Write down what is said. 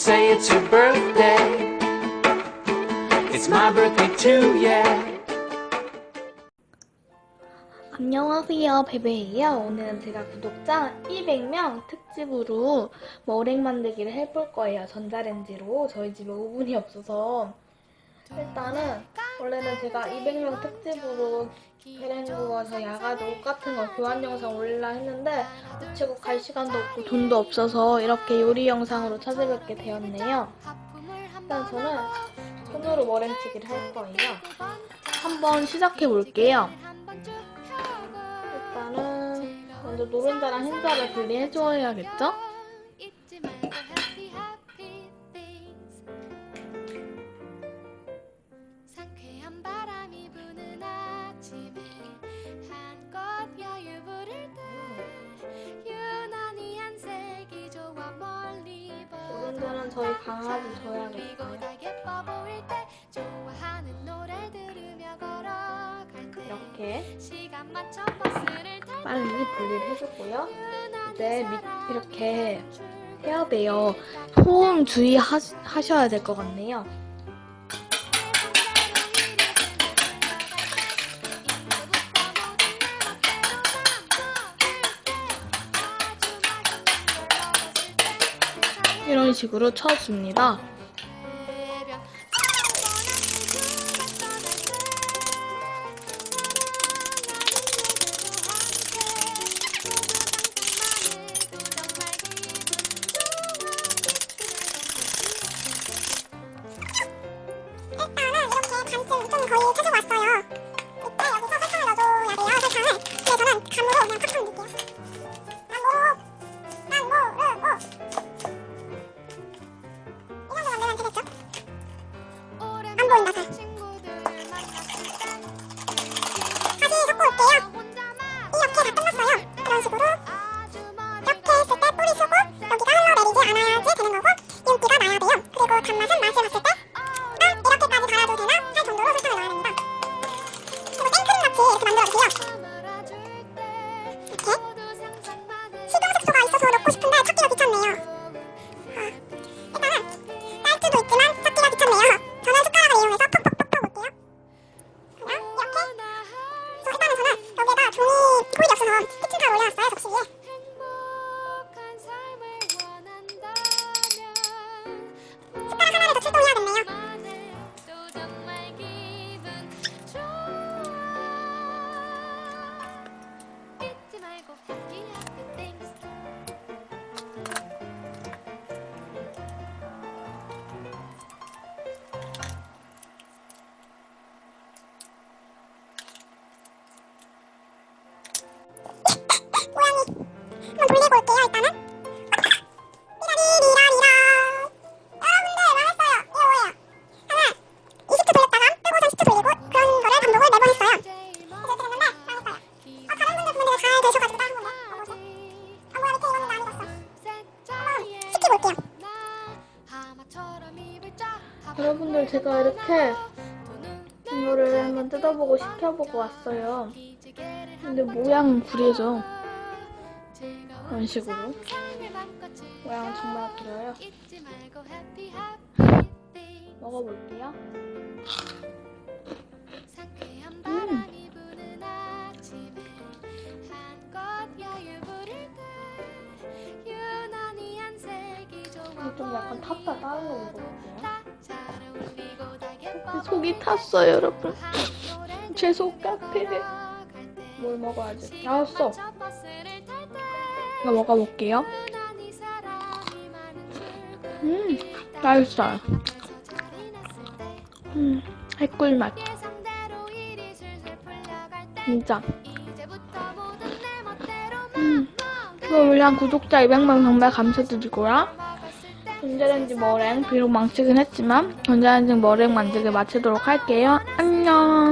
say it's your birthday. It's my birthday too, yeah. 안녕하세요, 베베예요. 오늘은 제가 구독자 200명 특집으로 머랭 만들기를 해볼 거예요. 전자레인지로. 저희 집에 오븐이 없어서. 일단은 원래는 제가 200명 특집으로 계란 구워서 야간 옷 같은 거 교환 영상 올리려 했는데 우체국 갈 시간도 없고 돈도 없어서 이렇게 요리 영상으로 찾아뵙게 되었네요. 일단 저는 손으로 머랭치기를 할 거예요. 한번 시작해 볼게요. 일단은 먼저 노른자랑 흰자를 분리해줘야겠죠? 노른자는 저희 강아지 줘야겠어요. 이렇게 빨리 분리를 해주고요. 이제 이렇게 해야 돼요. 소음 주의하셔야 될 것 같네요. 이런 식으로 쳐줍니다. 한번 돌리고 올게요. 일단은 여러분들 망했어요. 이거 뭐예요? 하나 20초 돌렸다가 뜨고선 10초 돌리고 그런 거를 반복을 4번 했어요. 그래서 이렇게 됐는데 망했어요. 다른 분들 보면 잘 되셔가지고 다른 건데 뭐야 밑에 이거는 안 익었어. 한번 시키고 올게요. 여러분들 제가 이렇게 이거를 한번 뜯어보고 시켜보고 왔어요. 근데 모양은 구려져. 이런 식으로 모양은 정말 구려요. 먹어볼게요. 좀 약간 탔다. 다른 거 먹어볼게요. 속이 탔어요, 여러분. 제 속 같아. 뭘 먹어야지. 알았어. 이거 먹어볼게요. 맛있어요. 해꿀맛. 진짜. 이거 물량 구독자 200명 정말 감사드리고요. 전자레인지 머랭, 비록 망치긴 했지만 전자레인지 머랭 만들기 마치도록 할게요. 안녕.